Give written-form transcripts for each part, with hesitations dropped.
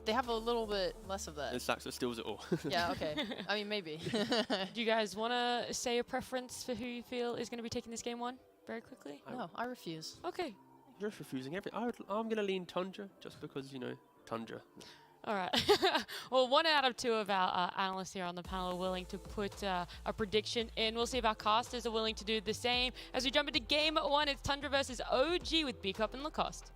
They have a little bit less of that. And Saxo steals it all. Yeah, okay. I mean, maybe. Do you guys want to say a preference for who you feel is going to be taking this game one very quickly? No, I refuse. Okay. You're just refusing everything. I'm going to lean Tundra just because, you know, Tundra. All right. Well, 1 out of 2 of our analysts here on the panel are willing to put a prediction in. We'll see if our casters are willing to do the same. As we jump into game 1, it's Tundra versus OG with B-Cup and Lacoste.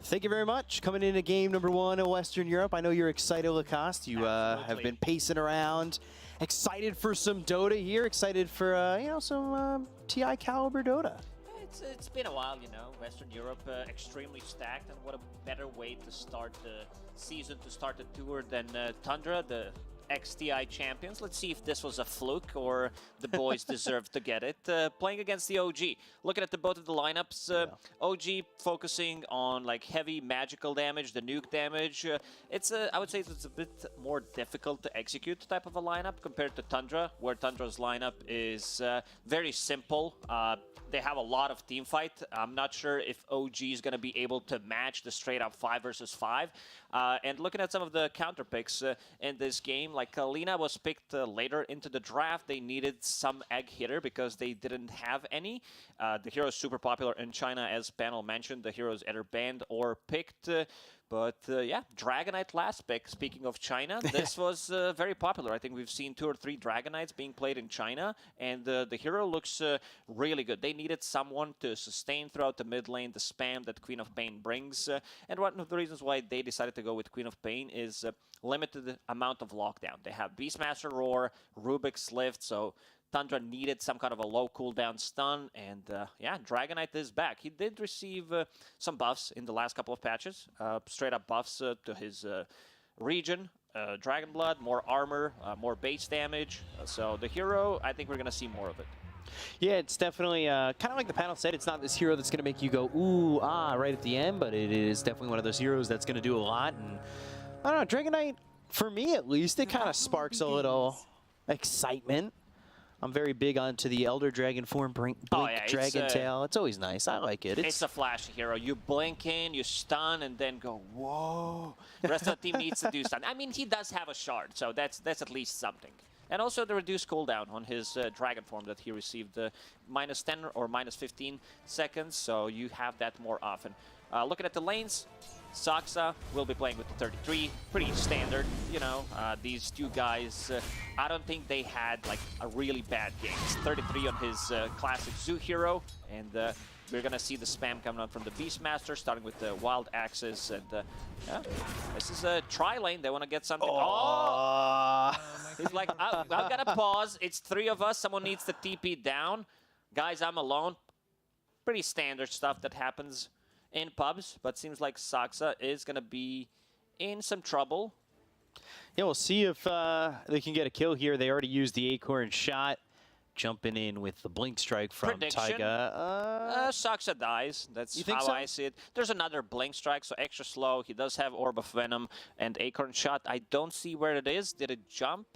Thank you very much. Coming into game number 1 in Western Europe. I know you're excited, Lacoste. You have been pacing around. Excited for some Dota here. Excited for, you know, some TI caliber Dota. It's been a while, you know. Western Europe extremely stacked, and what a better way to start the season, to start the tour than Tundra, the ex-TI champions. Let's see if this was a fluke or the boys deserve to get it. Playing against the OG. Looking at both of the lineups, OG focusing on like heavy magical damage, the nuke damage. I would say it's a bit more difficult to execute type of a lineup compared to Tundra, where Tundra's lineup is very simple. They have a lot of team fight. I'm not sure if OG is going to be able to match the straight up 5 versus 5. And looking at some of the counter picks in this game, like Lina was picked later into the draft. They needed some egg hitter because they didn't have any. The hero is super popular in China, as panel mentioned. The hero is either banned or picked. But yeah, Dragonite last pick. Speaking of China, this was very popular. I think we've seen 2 or 3 Dragonites being played in China, and the hero looks really good. They needed someone to sustain throughout the mid lane, the spam that Queen of Pain brings. And one of the reasons why they decided to go with Queen of Pain is limited amount of lockdown. They have Beastmaster Roar, Rubik's Lift, so Tundra needed some kind of a low cooldown stun, and yeah, Dragonite is back. He did receive some buffs in the last couple of patches, straight up buffs to his region, Dragon Blood, more armor, more base damage. So the hero, I think we're going to see more of it. Yeah, it's definitely kind of like the panel said, it's not this hero that's going to make you go, ooh, ah, right at the end, but it is definitely one of those heroes that's going to do a lot. And I don't know, Dragonite, for me at least, it kind of sparks a little excitement. I'm very big onto the Elder Dragon form, Blink Dragon Tail. It's always nice. I like it. It's a flashy hero. You blink in, you stun, and then go, whoa. The rest of the team needs to do stun. I mean, he does have a shard, so that's at least something. And also the reduced cooldown on his Dragon form that he received, minus 10 or minus 15 seconds, so you have that more often. Looking at the lanes, Saxa will be playing with the 33, pretty standard, you know. These two guys, I don't think they had like a really bad game. It's 33 on his classic Zoo hero, and we're gonna see the spam coming out from the Beastmaster, starting with the Wild Axes, and yeah, this is a tri lane. They want to get something. Oh! He's like, I've got to pause. It's 3 of us. Someone needs to TP down. Guys, I'm alone. Pretty standard stuff that happens in pubs, but seems like Saxa is going to be in some trouble. Yeah, we'll see if they can get a kill here. They already used the Acorn shot. Jumping in with the Blink Strike from Taiga. Saxa dies. That's how so? I see it. There's another Blink Strike, so extra slow. He does have Orb of Venom and Acorn shot. I don't see where it is. Did it jump?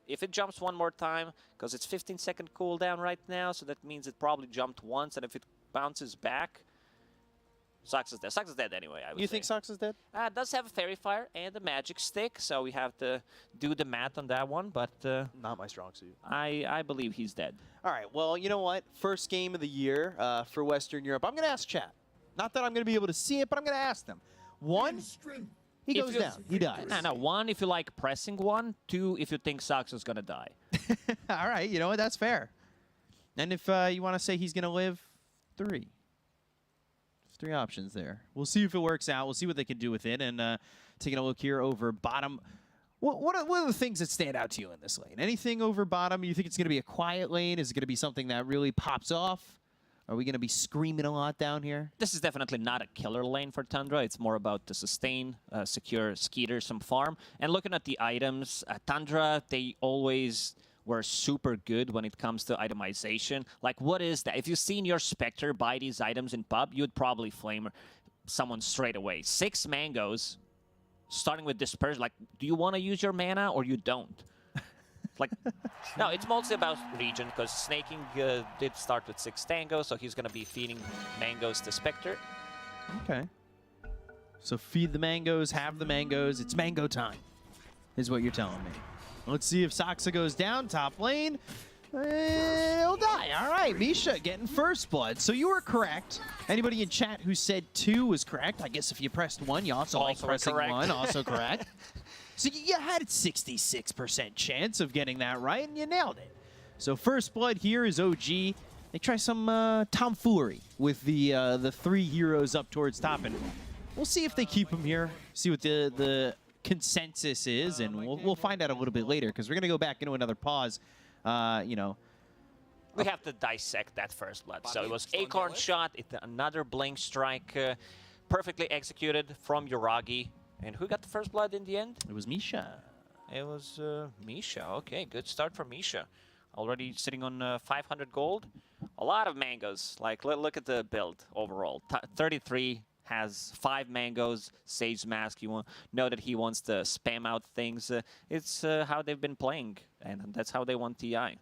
If it jumps one more time, because it's 15-second cooldown right now, so that means it probably jumped once, and if it bounces back, Saxa's dead. Saxa's dead anyway, I would say. You think Saxa's dead? Does have a Fairy Fire and a Magic Stick, so we have to do the math on that one, but not my strong suit. I believe he's dead. All right, well, you know what? First game of the year for Western Europe. I'm going to ask chat. Not that I'm going to be able to see it, but I'm going to ask them. 1, he goes down. He dies. No, 1, if you like pressing 1. 2, if you think Saxa's going to die. All right, you know what? That's fair. And if you want to say he's going to live, 3. 3 options there. We'll see if it works out. We'll see what they can do with it. And taking a look here over bottom. What are the things that stand out to you in this lane? Anything over bottom? You think it's going to be a quiet lane? Is it going to be something that really pops off? Are we going to be screaming a lot down here? This is definitely not a killer lane for Tundra. It's more about the sustain, secure Skeeter, some farm. And looking at the items, Tundra, they always were super good when it comes to itemization. Like, what is that? If you've seen your Spectre buy these items in pub, you'd probably flame someone straight away. 6 mangoes, starting with Disperse. Like, do you want to use your mana or you don't? Like, no, it's mostly about region, because Snaking did start with 6 Tango, so he's going to be feeding mangoes to Spectre. Okay. So feed the mangoes, have the mangoes. It's mango time, is what you're telling me. Let's see if Saksa goes down, top lane. He'll die. All right, Misha getting first blood. So you were correct. Anybody in chat who said 2 was correct. I guess if you pressed 1, you also like pressing correct. 1. Also correct. So you had a 66% chance of getting that right, and you nailed it. So first blood here is OG. They try some tomfoolery with the 3 heroes up towards top, and we'll see if they keep them here. See what the consensus is, and we'll find out a little bit later because we're gonna go back into another pause. You know, We have to dissect that first blood. So it was Acorn shot, another blink strike, perfectly executed from Yuragi. And who got the first blood in the end? it was Misha. It was Misha. Okay, good start for Misha. Already sitting on 500 gold. A lot of mangoes. Like, look at the build overall. 33 has 5 mangoes, Sage Mask. You know that he wants to spam out things. It's how they've been playing, and that's how they want TI.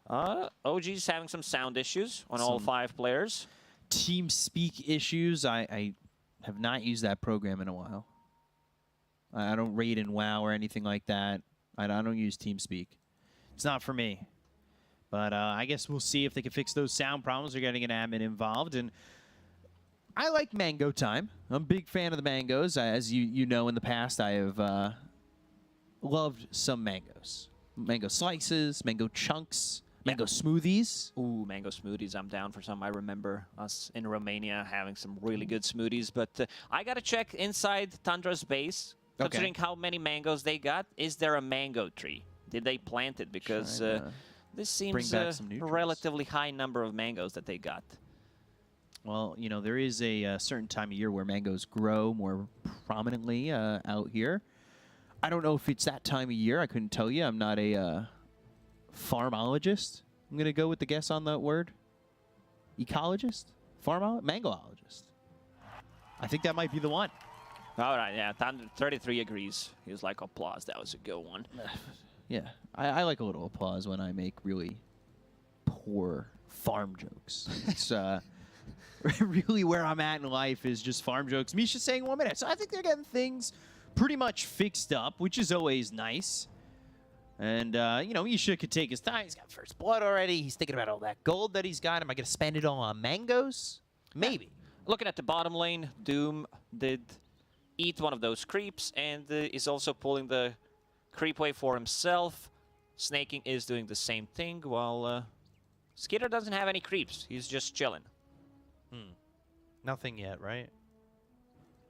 OG's having some sound issues on all 5 players. Team speak issues. I have not used that program in a while. I don't raid in WoW or anything like that. I don't use TeamSpeak. It's not for me. But I guess we'll see if they can fix those sound problems. They're getting an admin involved. And I like mango time. I'm a big fan of the mangoes. As you know, in the past, I have loved some mangoes. Mango slices, mango chunks, mango smoothies. Ooh, mango smoothies. I'm down for some. I remember us in Romania having some really good smoothies. But I got to check inside Tundra's base. Considering how many mangoes they got, is there a mango tree? Did they plant it? Because this seems a relatively high number of mangoes that they got. Well, you know, there is a certain time of year where mangoes grow more prominently out here. I don't know if it's that time of year. I couldn't tell you. I'm not a farmologist. I'm going to go with the guess on that word. Ecologist? Mangoologist. I think that might be the one. All right, yeah, 33 agrees. He was like, applause, that was a good one. Yeah, I like a little applause when I make really poor farm jokes. It's really where I'm at in life is just farm jokes. Misha's saying 1 minute. So I think they're getting things pretty much fixed up, which is always nice. And, you know, Misha could take his time. He's got first blood already. He's thinking about all that gold that he's got. Am I going to spend it all on mangoes? Maybe. Looking at the bottom lane, Doom did eat one of those creeps and is also pulling the creep wave for himself. Snaking is doing the same thing, while Skitter doesn't have any creeps. He's just chilling. Nothing yet, right?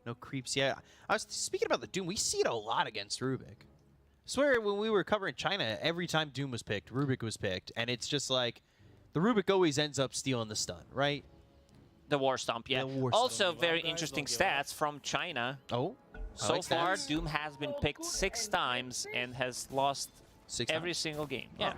No creeps yet. I was speaking about the Doom. We see it a lot against Rubik. I swear when we were covering China, every time Doom was picked, Rubik was picked. And it's just like, the Rubik always ends up stealing the stun, right? The War Stomp, yeah. Also, very interesting stats from China. Oh. So far, Doom has been picked 6 times and has lost every single game. Yeah.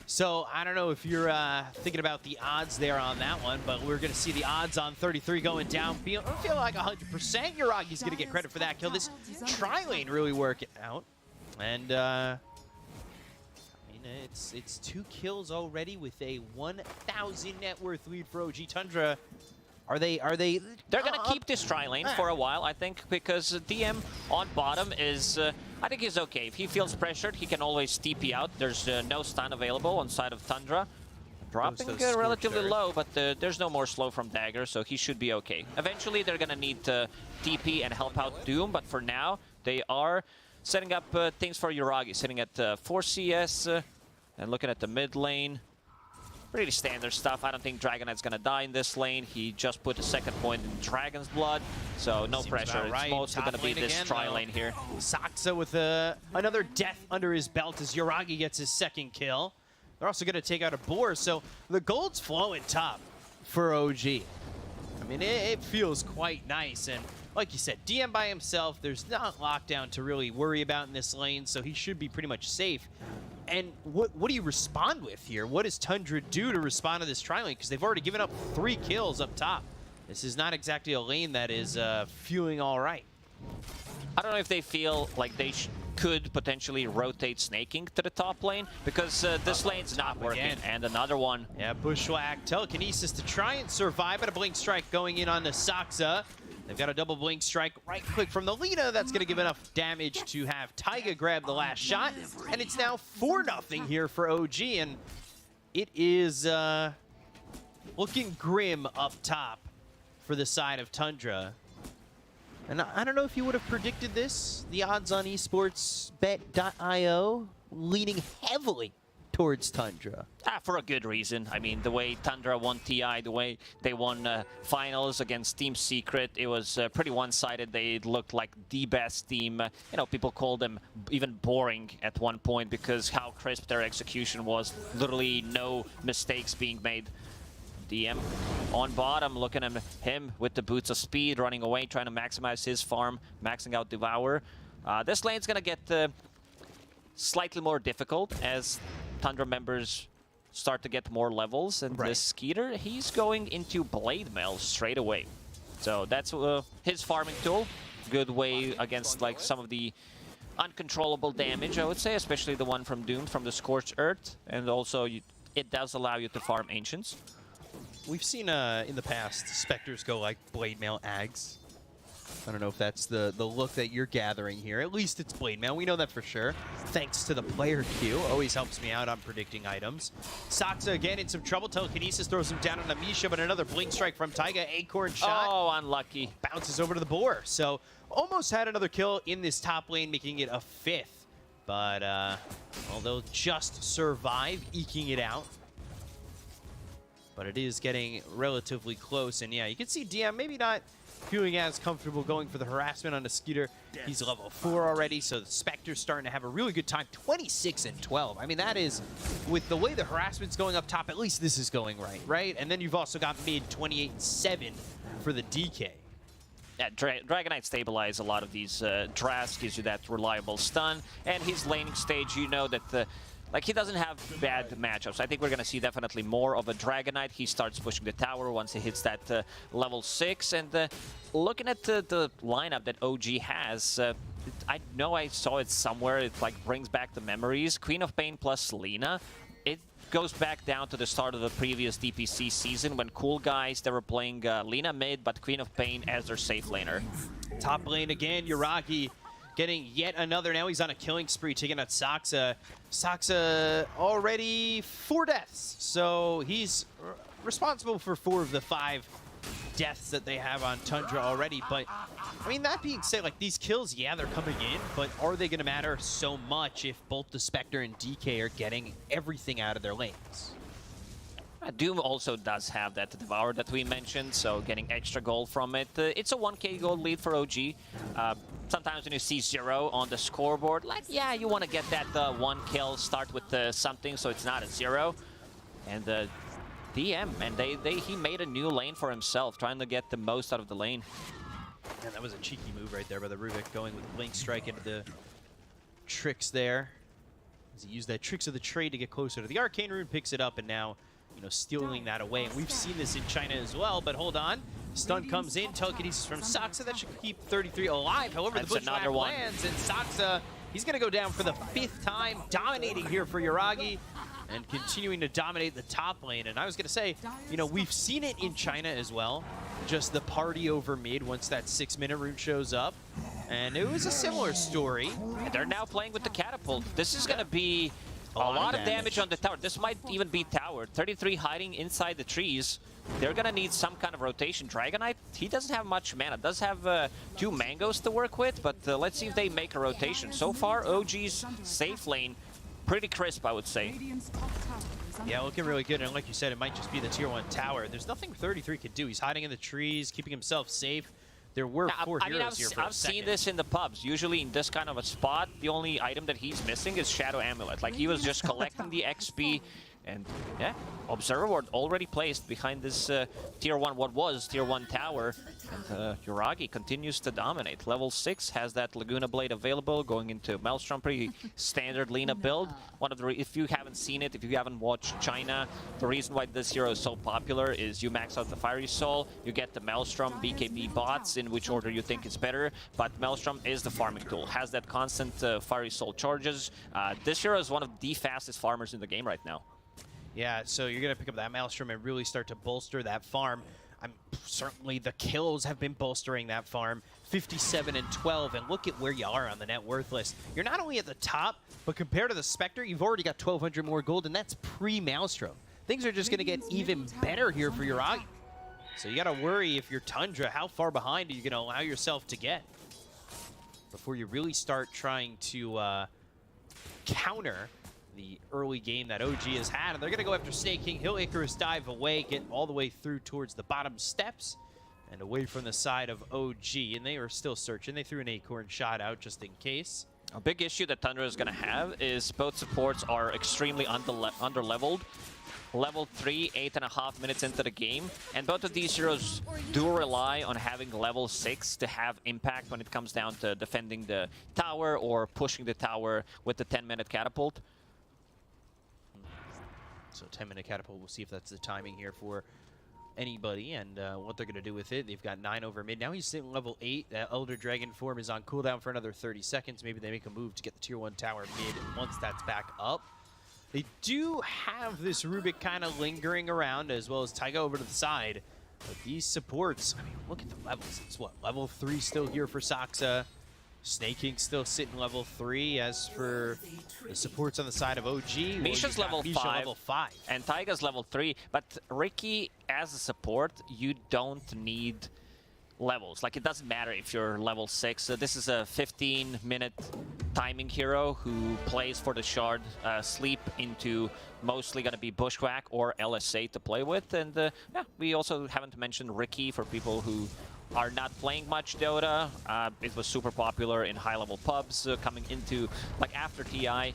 So, I don't know if you're thinking about the odds there on that one, but we're going to see the odds on 33 going down. I don't feel like 100% Yuragi's going to get credit for that kill. This tri-lane really working out. And, it's 2 kills already with a 1,000 net worth lead for OG Tundra. Are they? They're going to keep this tri-lane for a while, I think, because DM on bottom is, I think he's okay. If he feels pressured, he can always TP out. There's no stun available on side of Tundra. Dropping relatively low, but there's no more slow from Dagger, so he should be okay. Eventually, they're going to need to TP and help out Doom, but for now, they are setting up things for Yuragi, sitting at 4 CS and looking at the mid lane. Pretty standard stuff. I don't think Dragon Knight's going to die in this lane. He just put a second point in Dragon's Blood, so no pressure. It's mostly going to be this tri-lane here. Saksa with another death under his belt as Yuragi gets his second kill. They're also going to take out a boar, so the gold's flowing top for OG. I mean, it feels quite nice, and like you said, DM by himself, there's not lockdown to really worry about in this lane, so he should be pretty much safe. And what do you respond with here? What does Tundra do to respond to this tri-lane? Because they've already given up 3 kills up top. This is not exactly a lane that is feeling all right. I don't know if they feel like they could potentially rotate snaking to the top lane, because this lane's not working. again. And another one. Yeah, Bushwhack, telekinesis to try and survive, but a blink strike going in on the Saksa. They've got a double blink strike, right click from the Lina. That's going to give enough damage to have Taiga grab the last shot. And it's now 4-0 here for OG, and it is looking grim up top for the side of Tundra. And I don't know if you would have predicted this. The odds on esports bet.io leaning heavily towards Tundra. For a good reason. I mean, the way Tundra won TI, the way they won finals against Team Secret, it was pretty one-sided. They looked like the best team. You know, people called them even boring at one point because how crisp their execution was. Literally no mistakes being made. DM on bottom, looking at him with the boots of speed, running away, trying to maximize his farm, maxing out Devour. This lane's gonna get slightly more difficult as Tundra members start to get more levels, and this Skeeter, he's going into Blade Mail straight away. So that's his farming tool. Good way against like some of the uncontrollable damage, I would say, especially the one from Doom, from the Scorched Earth, and also it does allow you to farm Ancients. We've seen in the past Spectres go like Blade Mail Ags. I don't know if that's the look that you're gathering here. At least it's Blade Mail. We know that for sure. Thanks to the player queue. Always helps me out on predicting items. Saksa again in some trouble. Telekinesis throws him down on Amisha, but another blink strike from Taiga. Acorn shot. Oh, unlucky. Bounces over to the boar. So almost had another kill in this top lane, making it a 5th. But, well, they'll just survive, eking it out. But it is getting relatively close. And yeah, you can see DM maybe not feeling as comfortable going for the harassment on the Skeeter. He's level 4 already, so the Spectre's starting to have a really good time. 26 and 12. I mean, that is, with the way the harassment's going up top, at least this is going right? And then you've also got mid 28 and 7 for the DK. Yeah, Dragon Knight stabilize a lot of these drafts, gives you that reliable stun, and his laning stage, you know that like, he doesn't have bad matchups. I think we're going to see definitely more of a Dragon Knight. He starts pushing the tower once he hits that level 6. And looking at the lineup that OG has, I know I saw it somewhere. It like brings back the memories. Queen of Pain plus Lina. It goes back down to the start of the previous DPC season when cool guys, they were playing Lina mid, but Queen of Pain as their safe laner. Top lane again, Yuragi getting yet another. Now he's on a killing spree, taking out Saksa. Saksa already 4 deaths, so he's responsible for 4 of the 5 deaths that they have on Tundra already. But I mean, that being said, like, these kills, yeah, they're coming in, but are they going to matter so much if both the Spectre and DK are getting everything out of their lanes? Doom also does have that Devour that we mentioned, so getting extra gold from it. It's a 1k gold lead for OG. Sometimes when you see 0 on the scoreboard, like, yeah, you want to get that 1 kill, start with something so it's not a 0. And DM, and he made a new lane for himself, trying to get the most out of the lane. And that was a cheeky move right there by the Rubik, going with Blink Strike into the tricks there. As he used that Tricks of the Trade to get closer to the Arcane Rune, picks it up, and now, you know, stealing that away. And we've seen this in China as well, but hold on. Stun comes in, telekinesis from Saksa. That should keep 33 alive. However, that's the Bushwhack lands, and Saksa, he's going to go down for the 5th time, dominating here for Yuragi, and continuing to dominate the top lane. And I was going to say, you know, we've seen it in China as well, just the party over mid once that 6-minute rune shows up. And it was a similar story. And they're now playing with the catapult. This is going to be a lot of damage on the tower. This might even be tower. 33 hiding inside the trees. They're going to need some kind of rotation. Dragon Knight, he doesn't have much mana. Does have 2 mangoes to work with, but let's see if they make a rotation. So far, OG's safe lane, pretty crisp, I would say. Yeah, looking really good. And like you said, it might just be the tier 1 tower. There's nothing 33 could do. He's hiding in the trees, keeping himself safe. There were 4 heroes here for a second. I've seen this in the pubs. Usually in this kind of a spot, the only item that he's missing is Shadow Amulet. Like, he was just collecting the XP. And yeah, Observer Ward already placed behind this tier 1, what was tier 1 tower. And Yuragi continues to dominate. Level 6 has that Laguna Blade available, going into Maelstrom, pretty standard Lina build. One of the, if you haven't haven't seen it, if you haven't watched China, the reason why this hero is so popular is you max out the Fiery Soul, you get the Maelstrom, BKB bots, in which order you think is better, but Maelstrom is the farming tool, has that constant Fiery Soul charges. This hero is one of the fastest farmers in the game right now. Yeah, so you're going to pick up that Maelstrom and really start to bolster that farm. Certainly the kills have been bolstering that farm. 57 and 12, and look at where you are on the net worth list. You're not only at the top, but compared to the Spectre, you've already got 1,200 more gold, and that's pre-Maelstrom. Things are just going to get even better here for your Agi. So you got to worry if you're Tundra, how far behind are you going to allow yourself to get before you really start trying to counter the early game that OG has had. And they're going to go after Snake King. He'll Icarus dive away, get all the way through towards the bottom steps and away from the side of OG. And they are still searching. They threw an Acorn shot out just in case. A big issue that Tundra is going to have is both supports are extremely under-leveled. Level 3, 8.5 minutes into the game. And both of these heroes do rely on having level 6 to have impact when it comes down to defending the tower or pushing the tower with the 10-minute catapult. So 10-minute catapult, we'll see if that's the timing here for anybody and what they're going to do with it. They've got 9 over mid. Now he's sitting level 8. That Elder Dragon form is on cooldown for another 30 seconds. Maybe they make a move to get the tier 1 tower mid once that's back up. They do have this Rubik kind of lingering around, as well as Taiga over to the side. But these supports, I mean, look at the levels. It's what, level 3 still here for Saksa. Snake King still sitting level 3. As for the supports on the side of OG, Misha's level 5, and Taiga's level 3. But Ricky, as a support, you don't need levels. Like, it doesn't matter if you're level 6. This is a 15-minute timing hero who plays for the Shard, sleep into mostly going to be Bushwhack or LSA to play with. And yeah, we also haven't mentioned Ricky for people who are not playing much Dota. It was super popular in high-level pubs coming into, like, after TI.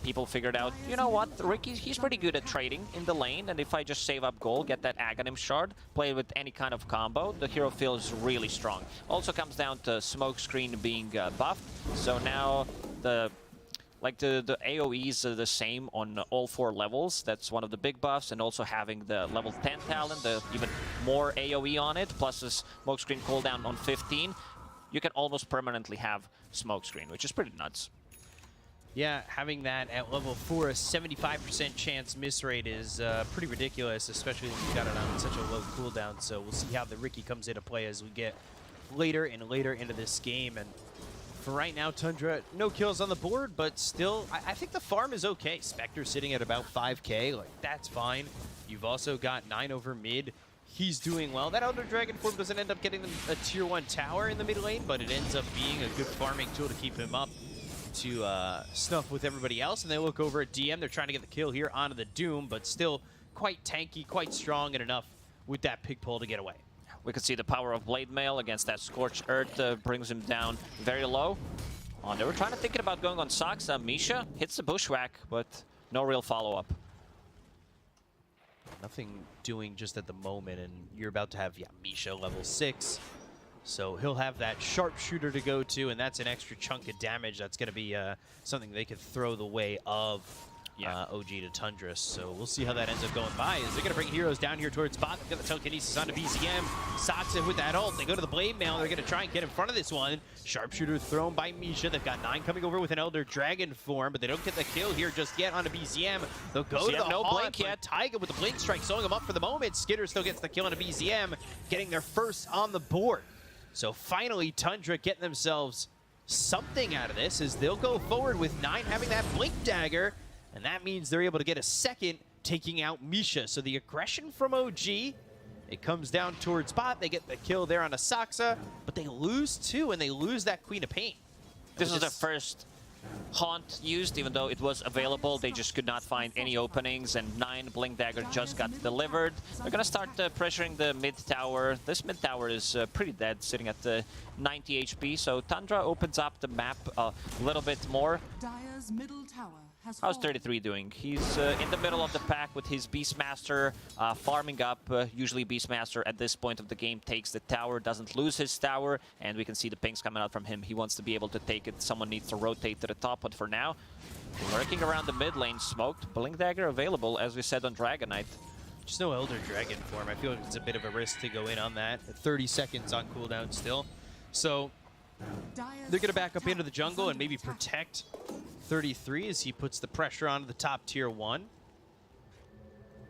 People figured out, you know what, Ricky, he's pretty good at trading in the lane, and if I just save up gold, get that Aghanim shard, play with any kind of combo, the hero feels really strong. Also comes down to Smokescreen being buffed, so now the AoEs are the same on all 4 levels. That's one of the big buffs, and also having the level 10 talent, the even more AoE on it, plus a Smokescreen cooldown on 15. You can almost permanently have Smokescreen, which is pretty nuts. Yeah, having that at level 4, a 75% chance miss rate is pretty ridiculous, especially when you've got it on such a low cooldown. So we'll see how the Ricky comes into play as we get later and later into this game. And for right now, Tundra, no kills on the board, but still, I think the farm is okay. Spectre sitting at about 5k, like, that's fine. You've also got 9 over mid. He's doing well. That Elder Dragon form doesn't end up getting them a tier 1 tower in the mid lane, but it ends up being a good farming tool to keep him up to snuff with everybody else. And they look over at DM. They're trying to get the kill here onto the Doom, but still quite tanky, quite strong, and enough with that pig pole to get away. We could see the power of Blade Mail against that Scorched Earth brings him down very low. They were thinking about going on Saksa. Misha hits the Bushwhack, but no real follow-up. Nothing doing just at the moment, and you're about to have, yeah, Misha level 6. So he'll have that Sharpshooter to go to, and that's an extra chunk of damage. That's going to be something they could throw the way of OG to Tundra. So we'll see how that ends up going by. Is they're going to bring heroes down here towards bot. They've got the telekinesis onto BCM. Saksa with that ult. They go to the Blade Mail. They're going to try and get in front of this one. Sharpshooter thrown by Misha. They've got 9 coming over with an Elder Dragon form, but they don't get the kill here just yet onto BCM. They'll go to the no haunt, blink yet. Taiga with the Blink Strike, sewing him up for the moment. Skitter still gets the kill onto BCM, getting their first on the board. So finally, Tundra getting themselves something out of this as they'll go forward with 9 having that Blink Dagger, and that means they're able to get a second, taking out Misha. So the aggression from OG, it comes down towards bot. They get the kill there on a Saksa, but they lose 2, and they lose that Queen of Pain. This was the first Haunt used, even though it was available. They just could not find any openings, and 9 Blink Dagger just got delivered. They're going to start pressuring the mid tower. This mid tower is pretty dead, sitting at 90 HP, so Tundra opens up the map a little bit more. Dire's middle tower How's 33 doing? He's in the middle of the pack with his Beastmaster farming up. Usually Beastmaster at this point of the game takes the tower, doesn't lose his tower, and we can see the pings coming out from him. He wants to be able to take it. Someone needs to rotate to the top, but for now, lurking around the mid lane, smoked. Blink Dagger available, as we said on Dragonite. Just no Elder Dragon form. I feel like it's a bit of a risk to go in on that. 30 seconds on cooldown still. So they're going to back up into the jungle and maybe protect 33 as he puts the pressure onto the top tier 1.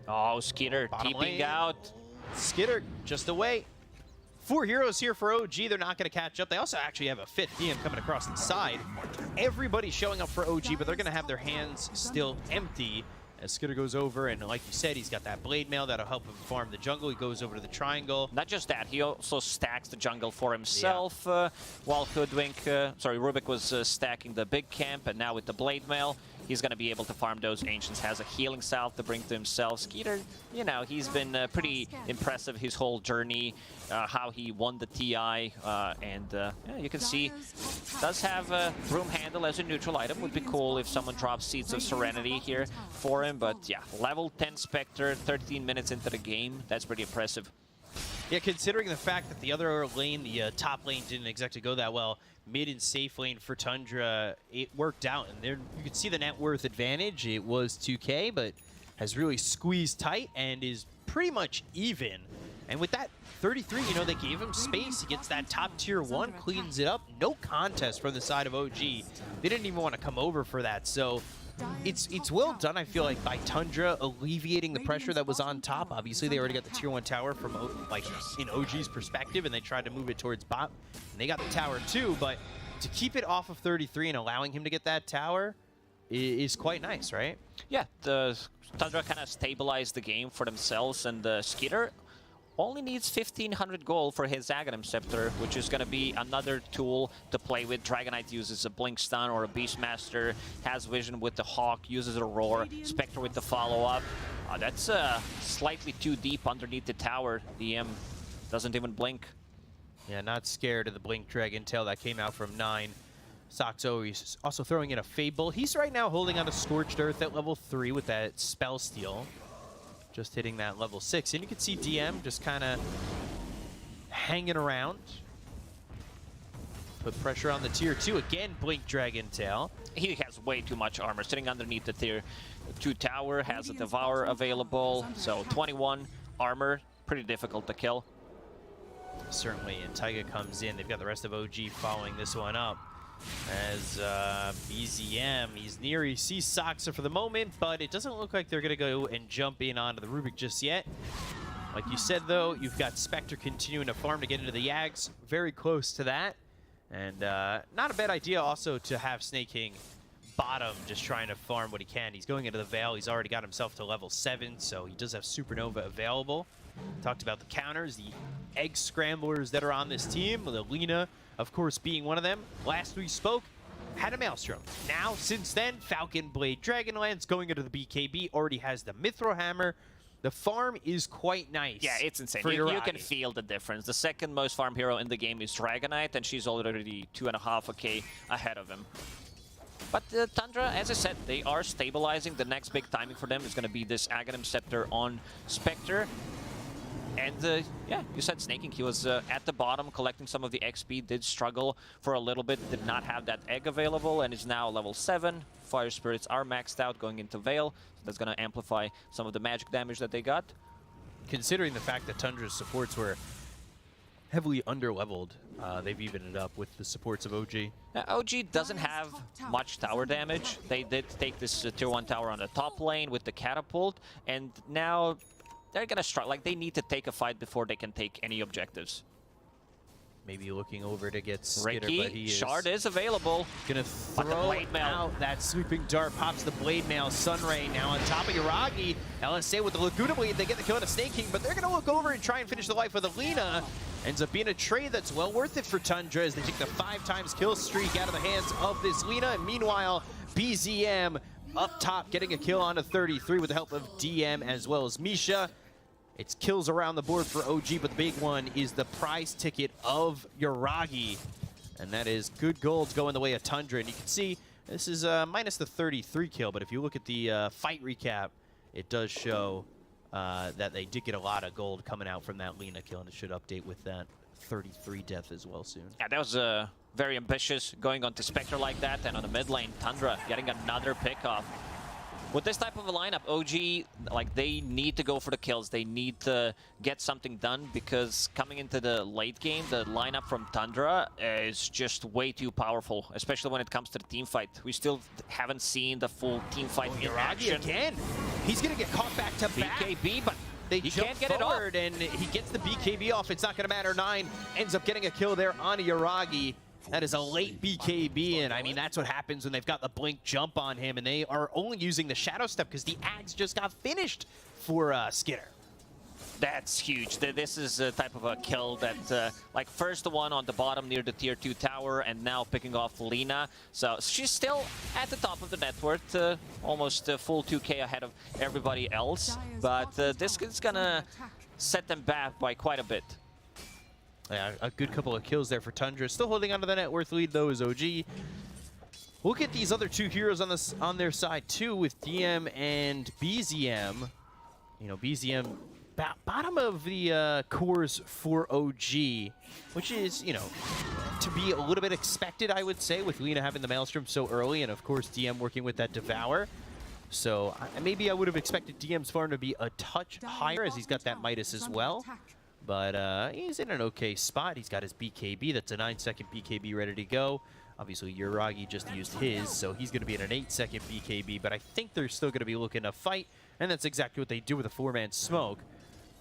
Oh, Skitter TPing out. Skitter just away. 4 heroes here for OG. They're not going to catch up. They also actually have a 5th DM coming across the side. Everybody's showing up for OG, but they're going to have their hands still empty. As Skitter goes over, and like you said, he's got that blade mail that'll help him farm the jungle. He goes over to the triangle. Not just that, he also stacks the jungle for himself. While Rubik was stacking the big camp, and now with the blade mail, he's going to be able to farm those ancients. Has a healing salve to bring to himself. Skeeter, you know, he's been pretty impressive his whole journey, how he won the TI, and yeah, you can see does have a broom handle as a neutral item. Would be cool if someone drops Seeds of Serenity here for him, but yeah, level 10 Spectre, 13 minutes into the game, that's pretty impressive. Yeah, considering the fact that the other lane, the top lane, didn't exactly go that well, mid and safe lane for Tundra, it worked out. And there you can see the net worth advantage. It was 2K, but has really squeezed tight and is pretty much even. And with that 33, you know, they gave him space. He gets that top tier 1, cleans it up. No contest from the side of OG. They didn't even want to come over for that. So it's well done, I feel like, by Tundra alleviating the pressure that was on top. Obviously, they already got the tier 1 tower from, like, in OG's perspective, and they tried to move it towards bot. And they got the tower too, but to keep it off of 33 and allowing him to get that tower is quite nice, right? Yeah, the Tundra kind of stabilized the game for themselves, and the Skitter only needs 1,500 gold for his Aghanim Scepter, which is going to be another tool to play with. Dragonite uses a Blink Stun or a Beastmaster, has Vision with the Hawk, uses a Roar, Spectre with the follow-up. That's slightly too deep underneath the tower. DM doesn't even blink. Yeah, not scared of the Blink Dragon Tail that came out from 9. Soxo, he's also throwing in a Fable. He's right now holding on to Scorched Earth at level 3 with that Spell Steal. Just hitting that level 6. And you can see DM just kind of hanging around. Put pressure on the tier 2. Again, Blink Dragon Tail. He has way too much armor. Sitting underneath the tier 2 tower, has a Devour available. So 21 armor, pretty difficult to kill. Certainly, and Taiga comes in. They've got the rest of OG following this one up. As BZM, he's near, he sees Soxa for the moment, but it doesn't look like they're going to go and jump in onto the Rubik just yet. Like you said, though, you've got Spectre continuing to farm to get into the Yags. Very close to that. And not a bad idea also to have Snake King bottom just trying to farm what he can. He's going into the Veil. He's already got himself to level 7, so he does have Supernova available. Talked about the counters, the egg scramblers that are on this team, with Alina, of course, being one of them. Last we spoke, had a Maelstrom. Now, since then, Falcon Blade Dragonlance going into the BKB, already has the Mithril Hammer. The farm is quite nice. Yeah, it's insane. You can feel the difference. The second most farm hero in the game is Dragonite, and she's already 2.5k ahead of him. But Tundra, as I said, they are stabilizing. The next big timing for them is going to be this Aghanim Scepter on Spectre. And yeah, you said Snaking, he was at the bottom collecting some of the XP, did struggle for a little bit, did not have that egg available, and is now level 7. Fire Spirits are maxed out going into Veil, so that's going to amplify some of the magic damage that they got. Considering the fact that Tundra's supports were heavily underleveled, they've evened it up with the supports of OG. Now, OG doesn't have much tower damage. They did take this tier 1 tower on the top lane with the catapult, and now they're gonna struggle. Like, they need to take a fight before they can take any objectives. Maybe looking over to get Skitter, but he Shard is available. Gonna throw out that sweeping dart, pops the Blade Mail. Sunray now on top of Yuragi. LSA with the Laguna Blade, they get the kill on a Snake King, but they're gonna look over and try and finish the life with Alina. Ends up being a trade that's well worth it for Tundra as they take the 5x kill streak out of the hands of this Lina. And meanwhile, BZM up top getting a kill onto 33 with the help of DM as well as Misha. It's kills around the board for OG, but the big one is the prize ticket of Yuragi. And that is good gold going the way of Tundra. And you can see This is minus the 33 kill, but if you look at the fight recap, it does show that they did get a lot of gold coming out from that Lina kill, and it should update with that 33 death as well soon. Yeah, that was very ambitious going on to Spectre like that, and on the mid lane, Tundra getting another pick off. With this type of a lineup, OG, like, they need to go for the kills. They need to get something done, because coming into the late game, the lineup from Tundra is just way too powerful, especially when it comes to the team fight. We still haven't seen the full team fight in action. Again, he's gonna get caught back to back. BKB, but They he jump can't get it off. forward, and he gets the BKB off. It's not gonna matter. 9 ends up getting a kill there on Yuragi. That is a late BKB, and I mean, that's what happens when they've got the blink jump on him, and they are only using the Shadow Step because the Ags just got finished for Skinner. That's huge. This is a type of a kill that, like, first the one on the bottom near the tier 2 tower, and now picking off Lina. So she's still at the top of the net worth, almost full 2k ahead of everybody else. But this is gonna set them back by quite a bit. Yeah, a good couple of kills there for Tundra. Still holding onto the net worth lead, though, is OG. Look at these other two heroes on their side, too, with DM and BZM. You know, BZM bottom of the cores for OG, which is, you know, to be a little bit expected, I would say, with Lina having the Maelstrom so early, and, of course, DM working with that Devour. So maybe I would have expected DM's farm to be a touch higher, as he's got that Midas as well. But he's in an okay spot. He's got his BKB. That's a 9-second BKB ready to go. Obviously, Yuragi just used his, so he's going to be in an 8-second BKB. But I think they're still going to be looking to fight, and that's exactly what they do with a 4-man smoke.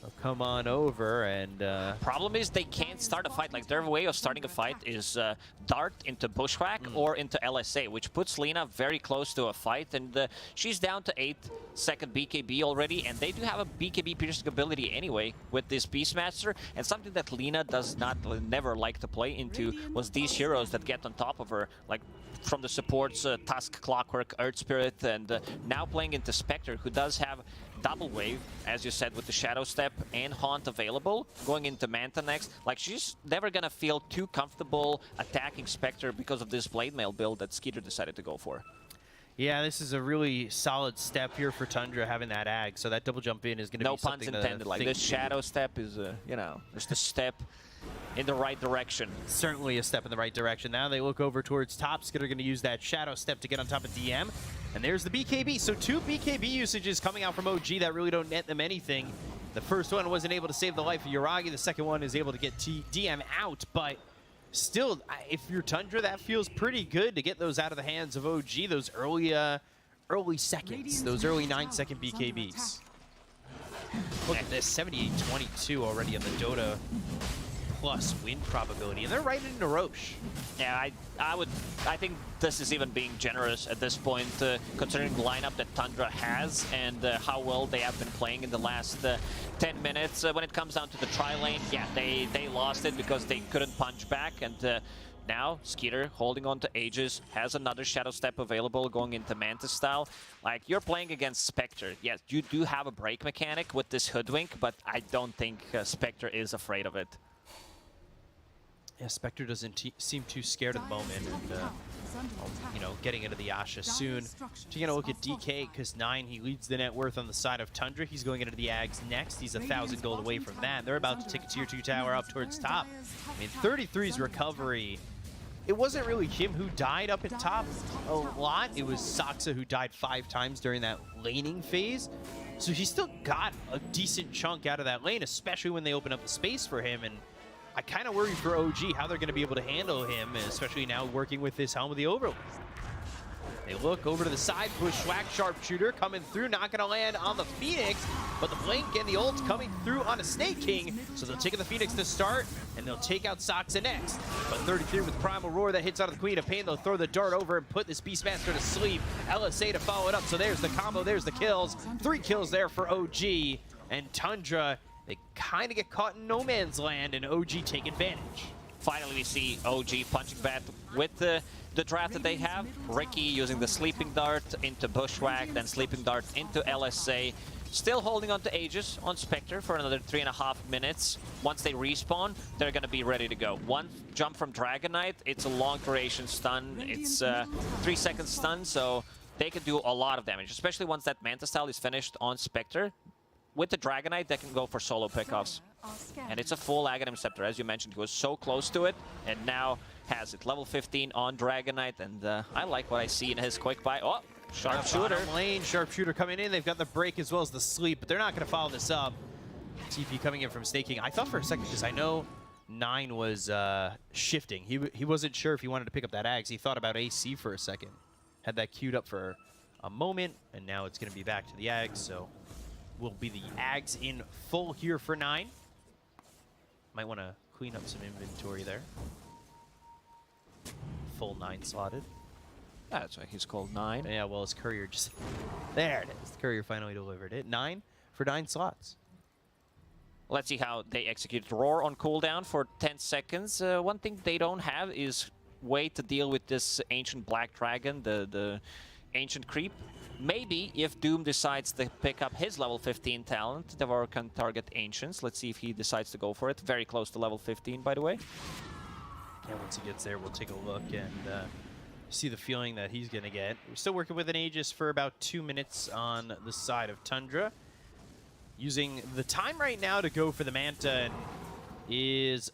So come on over, and... Problem is they can't start a fight. Like, their way of starting a fight is dart into Bushwhack or into LSA, which puts Lina very close to a fight. And she's down to 8-second BKB already, and they do have a BKB piercing ability anyway with this Beastmaster. And something that Lina does not never like to play into was these heroes that get on top of her, like from the supports, Tusk, Clockwork, Earth Spirit, and now playing into Spectre, who does have double wave, as you said, with the Shadow Step and Haunt available, going into Manta next. Like, she's never gonna feel too comfortable attacking Spectre because of this Blade Mail build that Skeeter decided to go for. Yeah, this is a really solid step here for Tundra, having that Ag, so that double jump in is going to be something No puns intended. Like, this Shadow Step is, you know, just a step in the right direction. Certainly a step in the right direction. Now they look over towards top. Skinner going to use that Shadow Step to get on top of DM. And there's the BKB. So 2 BKB usages coming out from OG that really don't net them anything. The first one wasn't able to save the life of Yuragi. The second one is able to get DM out. But still, if you're Tundra, that feels pretty good to get those out of the hands of OG. Those early seconds. Those early 9-second BKBs. Look at this. 78-22 already on the Dota plus win probability, and they're right into Roche. Yeah, I think this is even being generous at this point, considering the lineup that Tundra has and how well they have been playing in the last 10 minutes. When it comes down to the tri-lane, yeah, they lost it because they couldn't punch back, and now Skeeter holding on to Aegis, has another Shadow Step available going into Manta style. Like, you're playing against Spectre. Yes, you do have a break mechanic with this Hoodwink, but I don't think Spectre is afraid of it. Yeah, Spectre doesn't seem too scared at the moment, and you know, getting into the Asha soon. So you're gonna look at DK, because 9, he leads the net worth on the side of Tundra. He's going into the Ags next. He's 1,000 gold away from that. They're about to take a tier 2 tower up towards top. I mean, 33's recovery. It wasn't really him who died up at top a lot. It was Saksa who died 5 times during that laning phase. So he still got a decent chunk out of that lane, especially when they open up the space for him. And I kind of worry for OG how they're going to be able to handle him, especially now working with this Helm of the Overlord. They look over to the side, Bushwhack Sharpshooter coming through, not going to land on the Phoenix, but the Blink and the ult coming through on a Snake King, so they'll take the Phoenix to start, and they'll take out Saksa next. But 33 with Primal Roar that hits out of the Queen of Pain, they'll throw the dart over and put this Beastmaster to sleep. LSA to follow it up, so there's the combo, there's the kills. 3 kills there for OG, and Tundra, they kind of get caught in no man's land, and OG take advantage. Finally, we see OG punching back with the draft that they have. Ricky using the Sleeping Dart into Bushwhack, then Sleeping Dart into LSA. Still holding on to Aegis on Spectre for another 3.5 minutes. Once they respawn, they're gonna be ready to go. One jump from Dragon Knight, it's a long duration stun. It's 3 second stun, so they can do a lot of damage, especially once that Manta style is finished on Spectre. With the Dragon Knight, they can go for solo pickoffs. And it's a full Aghanim Scepter, as you mentioned. He was so close to it, and now has it. Level 15 on Dragon Knight, and I like what I see in his quick buy. Oh, Sharpshooter. Bottom lane, Sharpshooter coming in. They've got the break as well as the sleep, but they're not going to follow this up. TP coming in from staking. I thought for a second, because I know 9 was shifting. He wasn't sure if he wanted to pick up that Ags. He thought about AC for a second. Had that queued up for a moment, and now it's going to be back to the Ags, so will be the Ags in full here for 9. Might want to clean up some inventory there. Full 9 slotted. That's why he's called 9. Yeah, well, his courier just... There it is. The courier finally delivered it. 9 for 9 slots. Let's see how they execute Roar on cooldown for 10 seconds. One thing they don't have is way to deal with this Ancient Black Dragon, the Ancient Creep. Maybe if Doom decides to pick up his level 15 talent, Devour can target Ancients. Let's see if he decides to go for it. Very close to level 15, by the way. Yeah, once he gets there, we'll take a look and see the feeling that he's going to get. We're still working with an Aegis for about 2 minutes on the side of Tundra. Using the time right now to go for the Manta is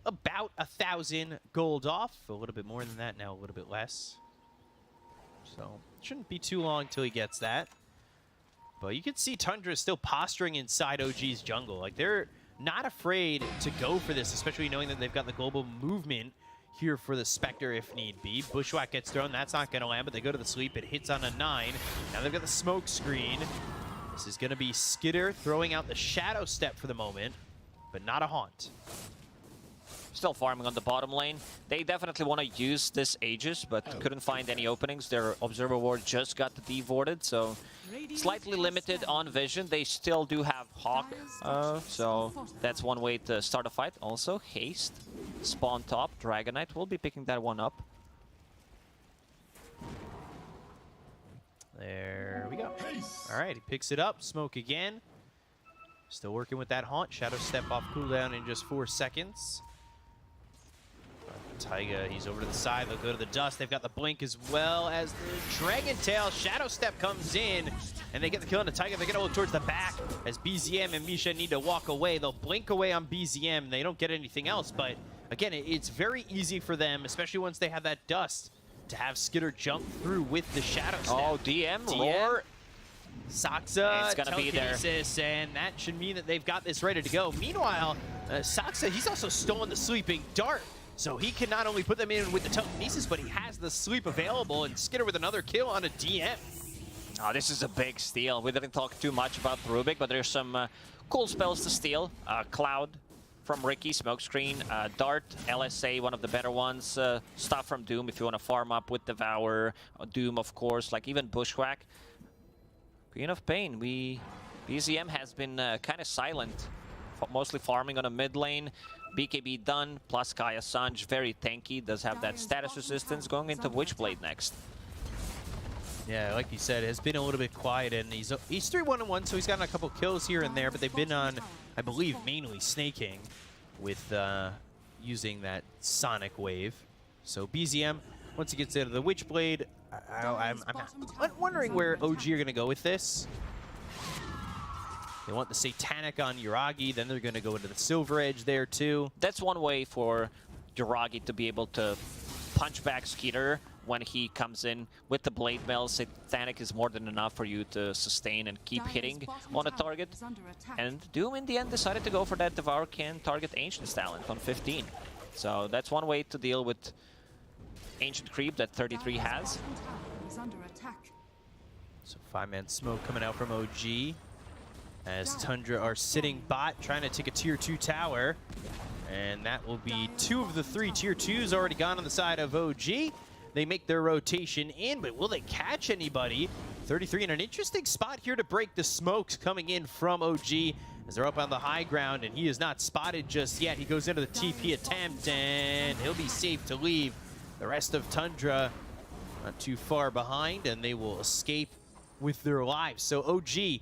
about 1,000 gold off. A little bit more than that now, a little bit less. So shouldn't be too long till he gets that. But you can see Tundra still posturing inside OG's jungle. Like, they're not afraid to go for this, especially knowing that they've got the global movement here for the Spectre if need be. Bushwhack gets thrown. That's not going to land, but they go to the sleep. It hits on a 9. Now they've got the smoke screen. This is going to be Skitter throwing out the Shadow Step for the moment, but not a Haunt. Still farming on the bottom lane. They definitely want to use this Aegis, but couldn't find any openings. Their Observer Ward just got devorted, so slightly limited on vision. They still do have Hawk, so that's one way to start a fight. Also, Haste, spawn top, Dragon Knight will be picking that one up. There we go. All right, he picks it up. Smoke again. Still working with that Haunt. Shadow Step off cooldown in just 4 seconds. Taiga, he's over to the side. They'll go to the dust. They've got the blink as well as the Dragon Tail. Shadow Step comes in, and they get the kill on the Taiga. They're going to look towards the back as BZM and Misha need to walk away. They'll blink away on BZM. They don't get anything else, but again, it's very easy for them, especially once they have that dust, to have Skitter jump through with the Shadow Step. Oh, DM, Roar. Saksa, It's gonna be there. And that should mean that they've got this ready to go. Meanwhile, Saksa, he's also stolen the Sleeping Dart. So he can not only put them in with the telekinesis, but he has the sleep available, and Skitter with another kill on a DM. Oh, this is a big steal. We didn't talk too much about Rubik, but there's some cool spells to steal. Cloud from Ricky, Smokescreen, Dart, LSA, one of the better ones. Stuff from Doom if you want to farm up with Devour. Doom, of course, like even Bushwhack. Queen of Pain, BZM has been kind of silent, mostly farming on a mid lane. BKB done, plus Kaya Sanj, very tanky, does have that status resistance, going into Witchblade next. Yeah, like you said, has been a little bit quiet, and he's 3-1-1, so he's gotten a couple kills here and there, but they've been on, I believe, mainly snaking with using that Sonic Wave. So BZM, once he gets out of the Witchblade, I'm wondering where OG are going to go with this. They want the Satanic on Yuragi, then they're going to go into the Silver Edge there too. That's one way for Yuragi to be able to punch back Skitter when he comes in with the Blade Mail. Satanic is more than enough for you to sustain and keep hitting on a target. And Doom in the end decided to go for that Devour can target Ancient's talent on 15. So that's one way to deal with Ancient Creep that 33 has. So 5-man smoke coming out from OG. As Tundra are sitting bot, trying to take a tier 2 tower. And that will be 2 of the 3 tier 2s already gone on the side of OG. They make their rotation in, but will they catch anybody? 33 in an interesting spot here to break the smokes coming in from OG as they're up on the high ground, and he is not spotted just yet. He goes into the TP attempt, and he'll be safe to leave. The rest of Tundra not too far behind, and they will escape with their lives. So OG,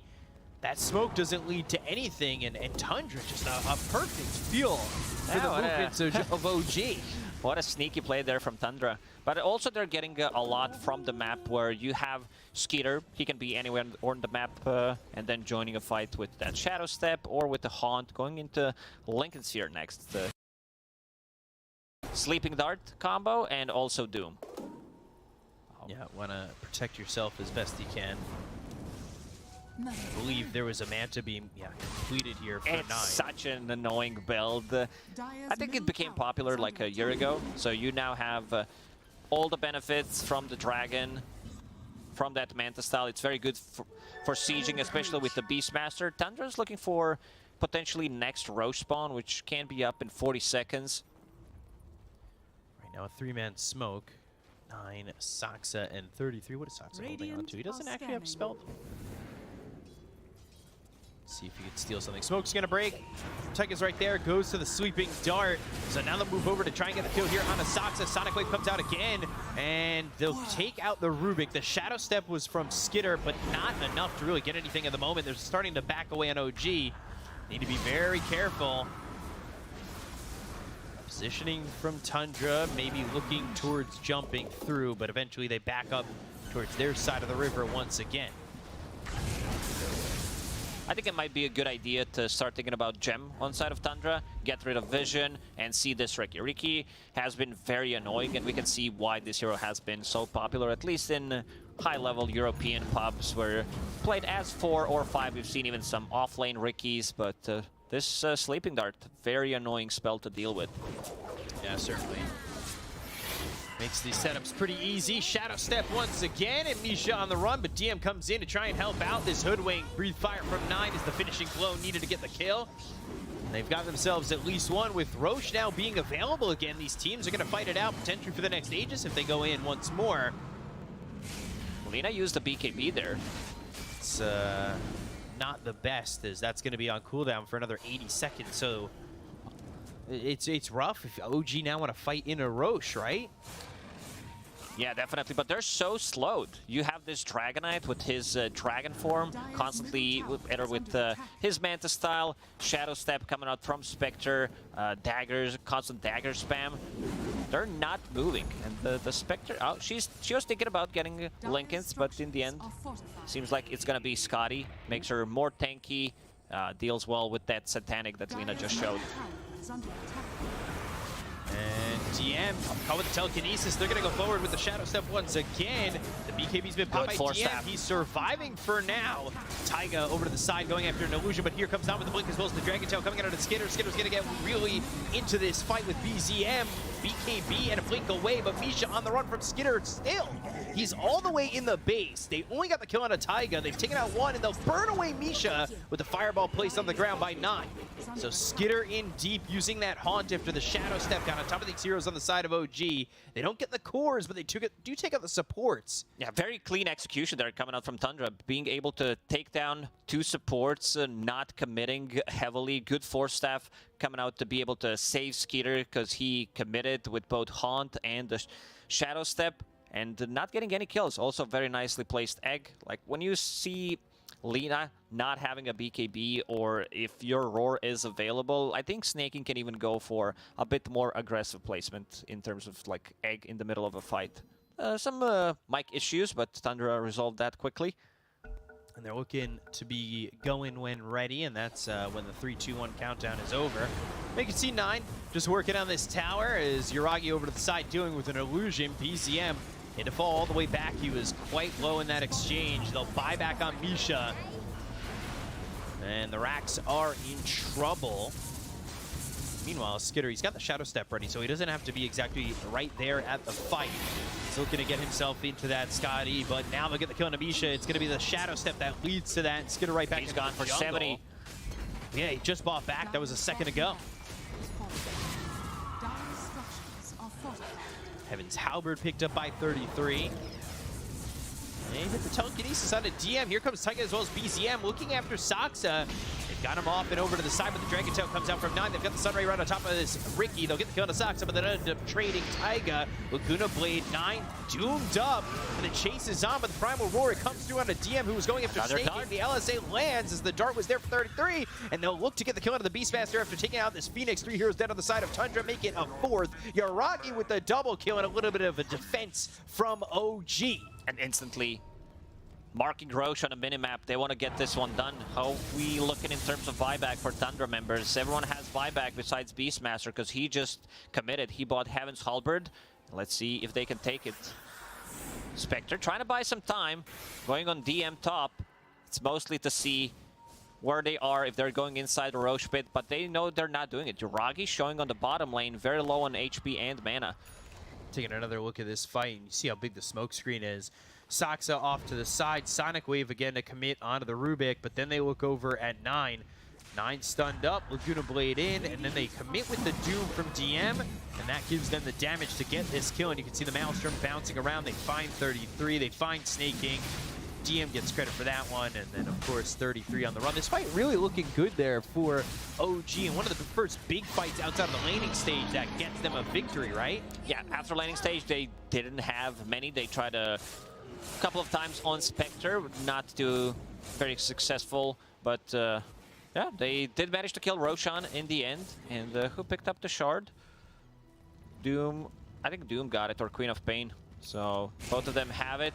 that smoke doesn't lead to anything, and Tundra just a perfect fuel for the movements of OG. What a sneaky play there from Tundra. But also they're getting a lot from the map where you have Skeeter. He can be anywhere on the map and then joining a fight with that Shadow Step or with the Haunt going into Lincoln Sphere next. The Sleeping Dart combo and also Doom. Yeah, want to protect yourself as best you can. I believe there was a Manta Beam, completed here for It's 9. such an annoying build. I think it became popular like a year ago, so you now have all the benefits from the Dragon, from that Manta style. It's very good for sieging, especially with the Beastmaster. Tundra's looking for potentially next Roche spawn, which can be up in 40 seconds. Right now, a 3-man smoke. 9, Saksa, and 33. What is Saksa holding on to? He doesn't actually have Spelled. See if he can steal something. Smoke's gonna break. Taiga's right there, goes to the Sweeping Dart. So now they'll move over to try and get the kill here on Asaxa. Sonic Wave comes out again, and they'll take out the Rubik. The Shadow Step was from Skitter, but not enough to really get anything at the moment. They're starting to back away on OG. Need to be very careful. Positioning from Tundra, maybe looking towards jumping through, but eventually they back up towards their side of the river once again. I think it might be a good idea to start thinking about Gem on side of Tundra, get rid of Vision, and see this Riki. Riki has been very annoying, and we can see why this hero has been so popular, at least in high-level European pubs, where played as 4 or 5. We've seen even some off-lane Rikis, but this Sleeping Dart, very annoying spell to deal with. Yeah, certainly. Makes these setups pretty easy. Shadow Step once again, and Misha on the run, but DM comes in to try and help out. This Hoodwink, Breathe Fire from 9 is the finishing blow needed to get the kill. And they've got themselves at least one. With Roche now being available again, these teams are going to fight it out potentially for the next Aegis if they go in once more. Lina used the BKB there. It's not the best, as that's going to be on cooldown for another 80 seconds, so it's rough if OG now want to fight in a Roche, right? Yeah, definitely, but they're so slowed. You have this Dragonite with his dragon form, constantly either with his Manta style, Shadow Step coming out from Spectre, daggers, constant dagger spam. They're not moving, and the Spectre, she was thinking about getting Lincolns, but in the end, seems like it's gonna be Scotty. Makes her more tanky, deals well with that Satanic that Lina just showed. And DM, caught with the telekinesis. They're going to go forward with the Shadow Step once again. The BKB's been popped by DM. He's surviving for now. Taiga over to the side going after an illusion, but here comes down with the blink as well as the Dragon Tail coming out of the Skitter. Skitter's going to get really into this fight with BZM. BKB and a blink away, but Misha on the run from Skitter still. He's all the way in the base. They only got the kill on a Taiga. They've taken out one, and they'll burn away Misha with the fireball placed on the ground by 9. So Skitter in deep, using that Haunt after the Shadow Step got on top of these heroes on the side of OG. They don't get the cores, but they do take out the supports. Yeah, very clean execution there coming out from Tundra. Being able to take down 2 supports, not committing heavily. Good Force Staff coming out to be able to save Skeeter because he committed with both Haunt and the Shadow Step. And not getting any kills. Also very nicely placed Egg. Like when you see Lina not having a BKB, or if your Roar is available, I think Snaking can even go for a bit more aggressive placement in terms of like Egg in the middle of a fight. Some mic issues, but Tundra resolved that quickly. And they're looking to be going when ready, and that's when the 3-2-1 countdown is over. You can see 9 just working on this tower as Yuragi over to the side dealing with an illusion. BZM had to fall all the way back. He was quite low in that exchange. They'll buy back on Misha. And the Racks are in trouble. Meanwhile, Skitter, he's got the Shadow Step ready, so he doesn't have to be exactly right there at the fight. He's looking to get himself into that Scotty, but now they'll get the kill on Misha. It's going to be the Shadow Step that leads to that. Skitter right back. He's gone for 70. Yeah, he just bought back. That was a second ago. Heaven's Halberd picked up by 33. And he hit the telekinesis on a DM. Here comes Taiga as well as BZM looking after Saksa. They've got him off and over to the side, but the Dragon Tail comes out from 9. They've got the Sunray right on top of this Ricky. They'll get the kill on the Sox, but then end up trading Taiga. Laguna Blade 9 doomed up, and the chase is on, but the Primal Roar comes through on a DM who was going after Another Snake. dart. The LSA lands as the dart was there for 33, and they'll look to get the kill out of the Beastmaster after taking out this Phoenix. 3 heroes dead on the side of Tundra, make it a 4th. Yaragi with the double kill and a little bit of a defense from OG. And instantly marking Roche on a minimap. They want to get this one done. How we looking in terms of buyback for Tundra members? Everyone has buyback besides Beastmaster because he just committed. He bought Heaven's Halberd. Let's see if they can take it. Spectre trying to buy some time, going on DM top. It's mostly to see where they are, if they're going inside the Roche pit, but they know they're not doing it. Yuragi showing on the bottom lane, very low on HP and mana. Taking another look at this fight, and you see how big the smoke screen is. Saxa off to the side, Sonic Wave again to commit onto the Rubik, but then they look over at 9. 9 stunned up, Laguna Blade in, and then they commit with the Doom from DM, and that gives them the damage to get this kill, and you can see the Maelstrom bouncing around. They find 33, they find Snake King. DM gets credit for that one, and then of course 33 on the run. This fight really looking good there for OG, and one of the first big fights outside of the laning stage that gets them a victory, right? Yeah, after laning stage, they didn't have many. They tried a couple of times on Spectre, not too very successful, but yeah, they did manage to kill Roshan in the end. And who picked up the shard? Doom. I think Doom got it, or Queen of Pain. So both of them have it.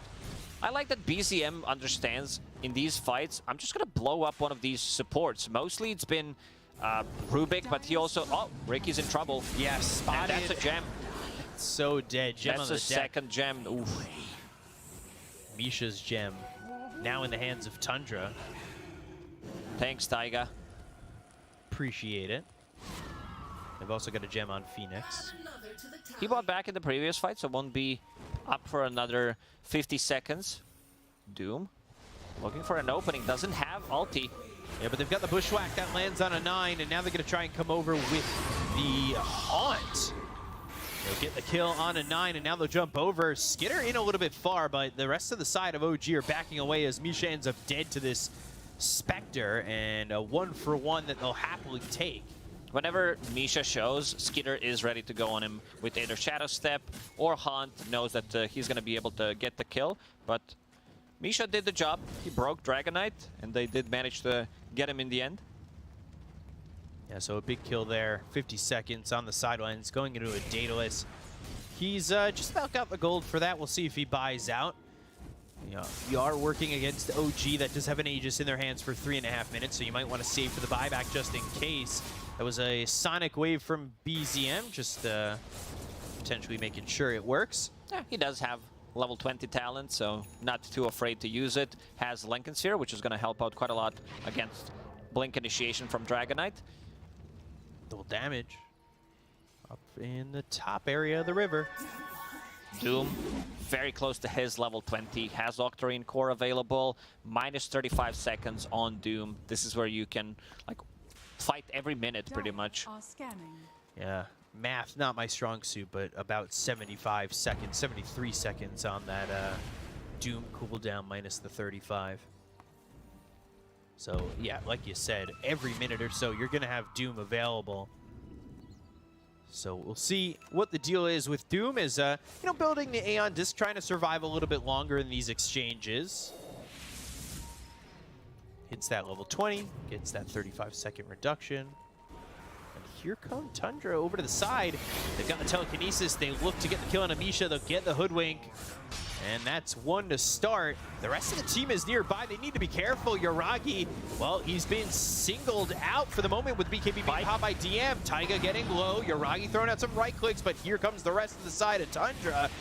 I like that BZM understands in these fights, I'm just going to blow up one of these supports. Mostly it's been Rubik, but he also... Oh, Ricky's in trouble. Yeah, spotted. And that's a gem. So dead. Gem That's on a the deck. second gem. Oof. Misha's gem now in the hands of Tundra. Thanks, Taiga. Appreciate it. They've also got a gem on Phoenix. He bought back in the previous fight, so won't be up for another 50 seconds. Doom looking for an opening, doesn't have ulti. Yeah, but they've got the Bushwhack that lands on a 9, and now they're going to try and come over with the Haunt. They'll get the kill on a 9, and now they'll jump over. Skitter in a little bit far, but the rest of the side of OG are backing away as Misha ends up dead to this Spectre, and a 1-for-1 that they'll happily take. Whenever Misha shows, Skitter is ready to go on him with either Shadow Step or Haunt, knows that he's going to be able to get the kill. But Misha did the job. He broke Dragonite, and they did manage to get him in the end. Yeah, so a big kill there. 50 seconds on the sidelines, going into a Daedalus. He's just about got the gold for that. We'll see if he buys out. You know, you are working against OG that does have an Aegis in their hands for 3.5 minutes, so you might want to save for the buyback just in case. That was a Sonic Wave from BZM, just potentially making sure it works. Yeah, he does have level 20 talent, so not too afraid to use it. Has Lincoln Sphere, which is going to help out quite a lot against Blink Initiation from Dragonite. Double damage up in the top area of the river. Doom, very close to his level 20, has Octarine Core available, minus 35 seconds on Doom. This is where you can like fight every minute pretty much. Yeah, math, not my strong suit, but about 75 seconds, 73 seconds on that Doom cooldown minus the 35. So yeah, like you said, every minute or so you're gonna have Doom available. So we'll see what the deal is with Doom is, you know, building the Aeon Disc, trying to survive a little bit longer in these exchanges. Hits that level 20, gets that 35-second reduction. And here come Tundra over to the side. They've got the telekinesis. They look to get the kill on Amisha. They'll get the hoodwink. And that's one to start. The rest of the team is nearby. They need to be careful. Yuragi, well, he's been singled out for the moment with BKB being popped by DM. Taiga getting low. Yuragi throwing out some right clicks, but here comes the rest of the side of Tundra.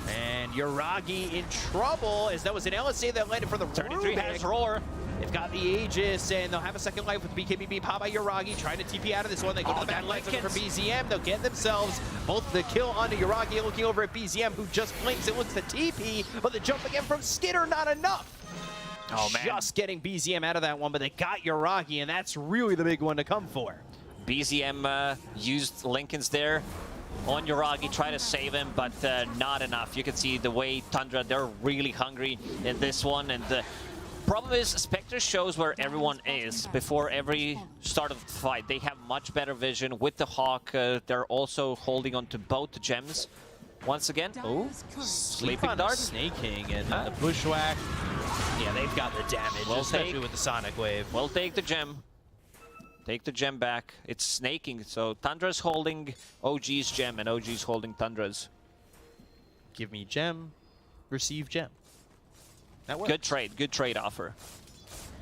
And Yuragi in trouble, as that was an LSA that landed for the 33 has Roar. They've got the Aegis, and they'll have a second life with BKB being popped by Yuragi, trying to TP out of this one. They go to the back line from BZM. They'll get themselves both the kill onto Yuragi, looking over at BZM, who just blinks and looks to TP, but the jump again from Skitter, not enough. Oh, man. Just getting BZM out of that one, but they got Yuragi, and that's really the big one to come for. BZM used Lincolns there on Yuragi, try to save him, but not enough. You can see the way Tundra, they're really hungry in this one, and Problem is, Spectre shows where everyone is before every start of the fight. They have much better vision with the Hawk. They're also holding on to both gems. Once again, Sleeping Dart. Snake King and the Bushwhack. Yeah, they've got the damage, especially with the Sonic Wave. We'll take the gem. Take the gem back. It's snaking, so Tundra's holding OG's gem and OG's holding Tundra's. Give me gem, receive gem. That works. Good trade offer.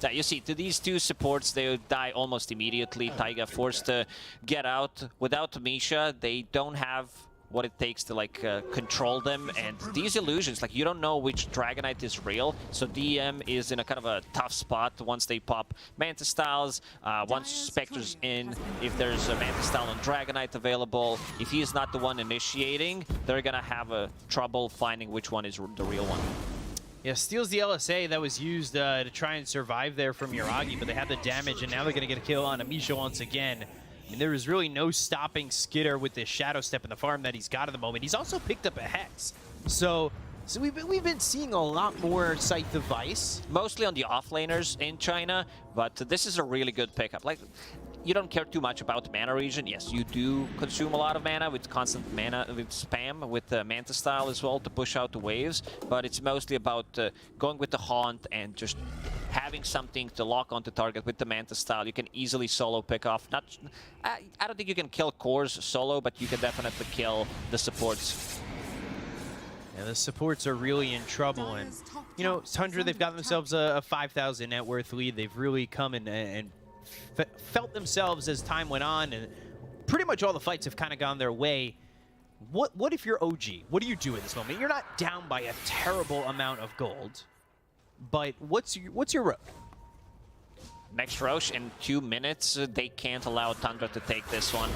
Yeah, you see, to these two supports, they would die almost immediately. Taiga forced to get out. Without Misha, they don't have what it takes to like control them, and these illusions, like you don't know which Dragonite is real, so DM is in a kind of a tough spot once they pop Mantis Styles, once Spectre's in, if there's a Mantis Style and Dragonite available, if he is not the one initiating, they're gonna have trouble finding which one is the real one. Yeah, steals the LSA that was used to try and survive there from Yuragi, but they had the damage, and now they're gonna get a kill on Amisha once again. I mean, there is really no stopping Skitter with this Shadow Step in the farm that he's got at the moment. He's also picked up a Hex. So we've been seeing a lot more Scythe Device. Mostly on the offlaners in China, but this is a really good pickup. Like, you don't care too much about the mana regen. Yes, you do consume a lot of mana with constant mana, with spam, with the Mantis Style as well to push out the waves, but it's mostly about going with the Haunt and just having something to lock onto target with the Mantis Style. You can easily solo pick off. I don't think you can kill cores solo, but you can definitely kill the supports. Yeah, the supports are really in trouble, and you know, Tundra, they've got themselves a 5,000 net worth lead. They've really come in and felt themselves as time went on, and pretty much all the fights have kind of gone their way. What if you're OG? What do you do at this moment? You're not down by a terrible amount of gold, but what's your road? Next Roche in 2 minutes, they can't allow Tundra to take this one.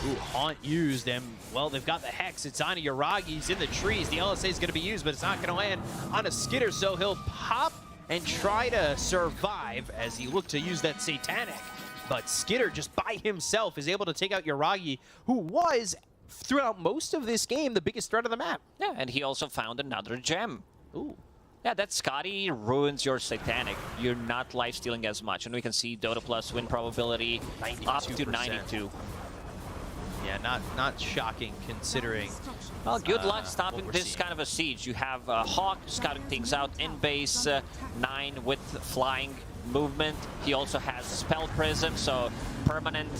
Ooh, Haunt used, and well, they've got the Hex. It's on Yuragi. He's in the trees. The LSA is going to be used, but it's not going to land on a Skitter, so he'll pop and try to survive as he looked to use that Satanic. But Skitter, just by himself, is able to take out Yuragi, who was, throughout most of this game, the biggest threat of the map. Yeah, and he also found another gem. Ooh. Yeah, that Scotty ruins your Satanic. You're not life-stealing as much. And we can see Dota Plus win probability up to 92. Yeah, not shocking considering. Well, good luck stopping this kind of a siege. You have Hawk scouting things out in base, 9 with flying movement. He also has Spell Prism, so permanent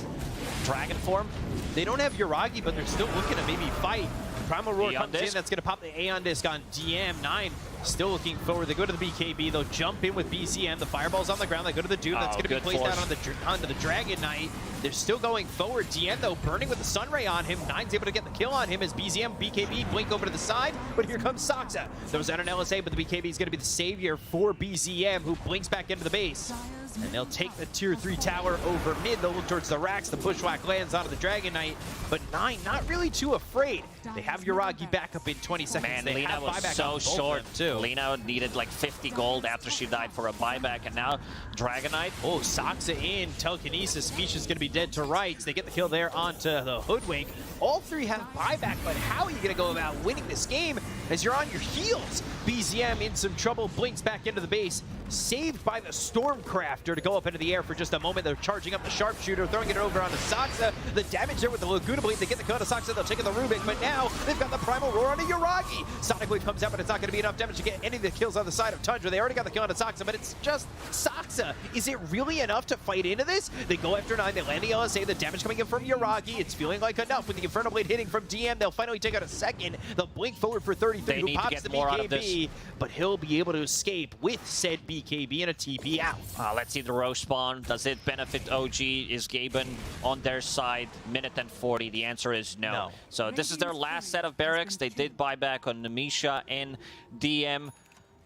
dragon form. They don't have Yuragi, but they're still looking to maybe fight. Primal Roar Aeon comes in, Disc. that's going to pop the Aeon Disc on DM. 9 still looking forward. They go to the BKB, they'll jump in with BCM. The Fireball's on the ground, they go to the Doom. That's going to be placed out onto the Dragon Knight. They're still going forward. DM, though, burning with the Sunray on him. 9's able to get the kill on him as BZM, BKB blink over to the side, but here comes Saksa. Throws out an LSA, but the BKB is going to be the savior for BZM, who blinks back into the base. And they'll take the tier 3 tower over mid. They'll look towards the racks. The Bushwhack lands onto the Dragon Knight, but 9 not really too afraid. They have Yuragi back up in 20 seconds. Man, they Lina have was buyback so on both short. of them, too. Lina needed like 50 gold after she died for a buyback, and now Dragon Knight. Oh, Saksa in, telekinesis. Misha's going to be dead to rights. They get the kill there onto the Hoodwink. All 3 have buyback, but how are you going to go about winning this game as you're on your heels? BZM in some trouble, blinks back into the base. Saved by the Stormcrafter to go up into the air for just a moment. They're charging up the Sharpshooter, throwing it over onto Saksa. The damage there with the Laguna Blade. They get the kill to Saksa. They'll take the Rubik, but now they've got the Primal Roar onto Yuragi. Sonic Wave comes out, but it's not going to be enough damage to get any of the kills on the side of Tundra. They already got the kill onto Saksa, but it's just Saksa. Is it really enough to fight into this? They go after 9. They land the LSA. The damage coming in from Yuragi. It's feeling like enough with the Inferno Blade hitting from DM. They'll finally take out a second. They'll blink forward for 33, They who need to pops get the more out of this. BKB, but he'll be able to escape with said BKB and a TP out. Let's see the Roche spawn. Does it benefit OG? Is Gaben on their side? Minute and 40. The answer is no. So this is their last set of barracks. They did buy back on Namisha and DM.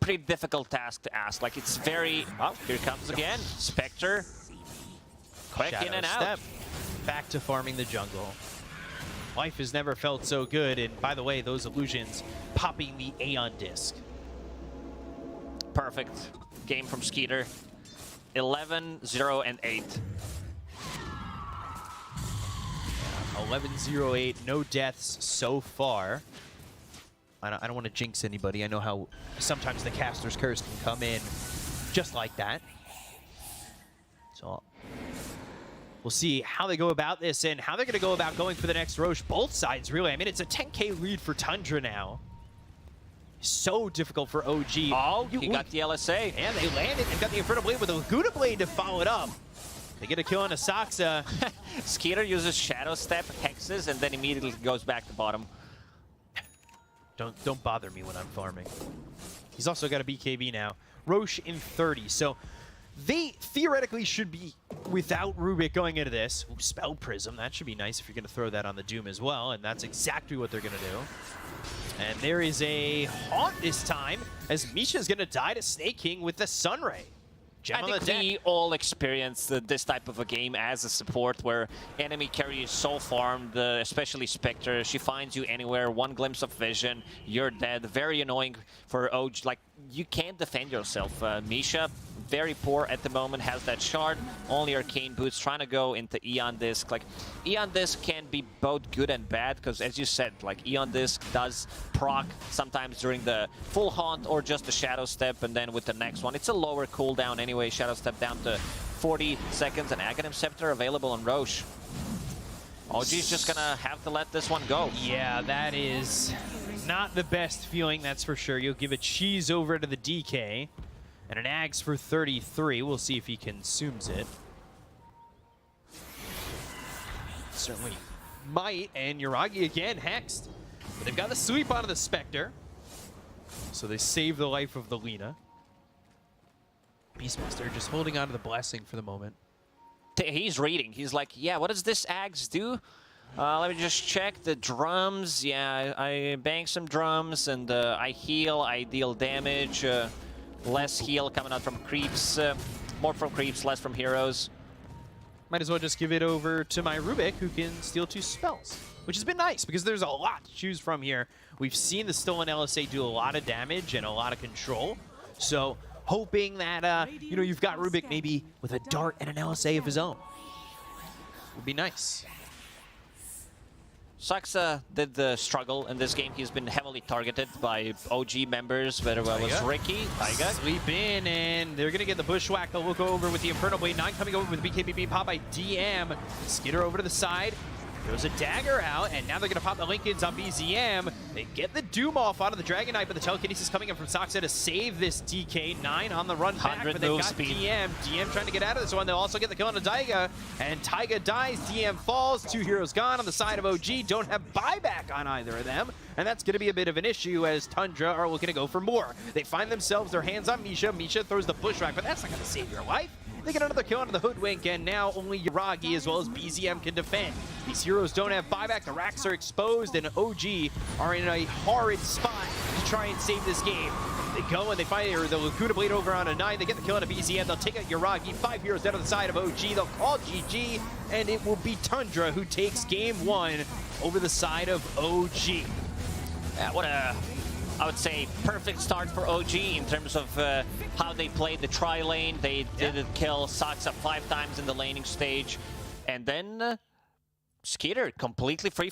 Pretty difficult task to ask. Like, it's very... Oh, here it comes again. Spectre. Quick Shadow in and out. Step. Back to farming the jungle. Life has never felt so good, and by the way, those illusions popping the Aeon Disc. Perfect game from Skeeter. 11, 0, and 8. 11-0-8, no deaths so far. I don't want to jinx anybody. I know how sometimes the caster's curse can come in just like that. So we'll see how they go about this and how they're going to go about going for the next Roche. Both sides, really. I mean, it's a 10K lead for Tundra now. So difficult for OG. Oh, he got the LSA. And they landed and got the Inferno Blade with a Laguna Blade to follow it up. They get a kill on Asaxa. Skeeter uses Shadow Step, hexes, and then immediately goes back to bottom. Don't bother me when I'm farming. He's also got a BKB now. Roche in 30. So they theoretically should be without Rubik going into this. Ooh, Spell Prism. That should be nice if you're going to throw that on the Doom as well. And that's exactly what they're going to do. And there is a Haunt this time as Misha's going to die to Snake King with the Sunray. Gem I think we all experienced this type of a game as a support where enemy carry is so farmed, especially Spectre. She finds you anywhere, one glimpse of vision, you're dead. Very annoying for OG. Like, you can't defend yourself. Misha, very poor at the moment, has that shard, only Arcane Boots, trying to go into Eon Disc. Like, Eon Disc can be both good and bad, because as you said, like, Eon Disc does proc sometimes during the full Haunt or just the Shadow Step, and then with the next one, it's a lower cooldown anyway. Shadow Step down to 40 seconds, and Aghanim Scepter available on Roche. OG's just gonna have to let this one go. Yeah, that is not the best feeling, that's for sure. You'll give a cheese over to the DK. And an Ags for 33. We'll see if he consumes it. Certainly might. And Yuragi again hexed. But they've got the sweep onto the Spectre. So they save the life of the Lina. Beastmaster just holding on to the blessing for the moment. He's reading. He's like, yeah, what does this Ags do? Let me just check the drums. Yeah, I bang some drums and I heal, I deal damage. Less heal coming out from creeps. More from creeps, less from heroes. Might as well just give it over to my Rubik, who can steal 2 spells. Which has been nice, because there's a lot to choose from here. We've seen the Stolen LSA do a lot of damage and a lot of control. So, hoping that, you know, you've got Rubik maybe with a dart and an LSA of his own. Would be nice. Saxa did the struggle in this game. He's been heavily targeted by OG members, whether it was Ricky, Taiga. Sleep in, and they're going to get the Bushwhack. They'll look over with the Inferno Blade. 9 coming over with the BKB pop by DM. Skitter over to the side. Throws a dagger out, and now they're going to pop the Lincolns on BZM. They get the Doom off out of the Dragon Knight, but the Telekinesis coming in from Saxa to save this DK. 9 on the run back, but they've got speed. DM trying to get out of this one. They'll also get the kill on the Taiga, and Taiga dies. DM falls. 2 heroes gone on the side of OG. Don't have buyback on either of them, and that's going to be a bit of an issue as Tundra are looking to go for more. They find themselves their hands on Misha. Misha throws the Bushwhack, but that's not going to save your life. They get another kill onto the Hoodwink, and now only Yuragi as well as BZM can defend. These heroes don't have buyback, the racks are exposed, and OG are in a horrid spot to try and save this game. They go and they find the Laguna Blade over on a 9, they get the kill on a BZM, they'll take out Yuragi, 5 heroes down to the side of OG, they'll call GG, and it will be Tundra who takes game 1 over the side of OG. What a, I would say, perfect start for OG in terms of how they played the tri-lane. They did kill Saxa 5 times in the laning stage. And then Skeeter completely free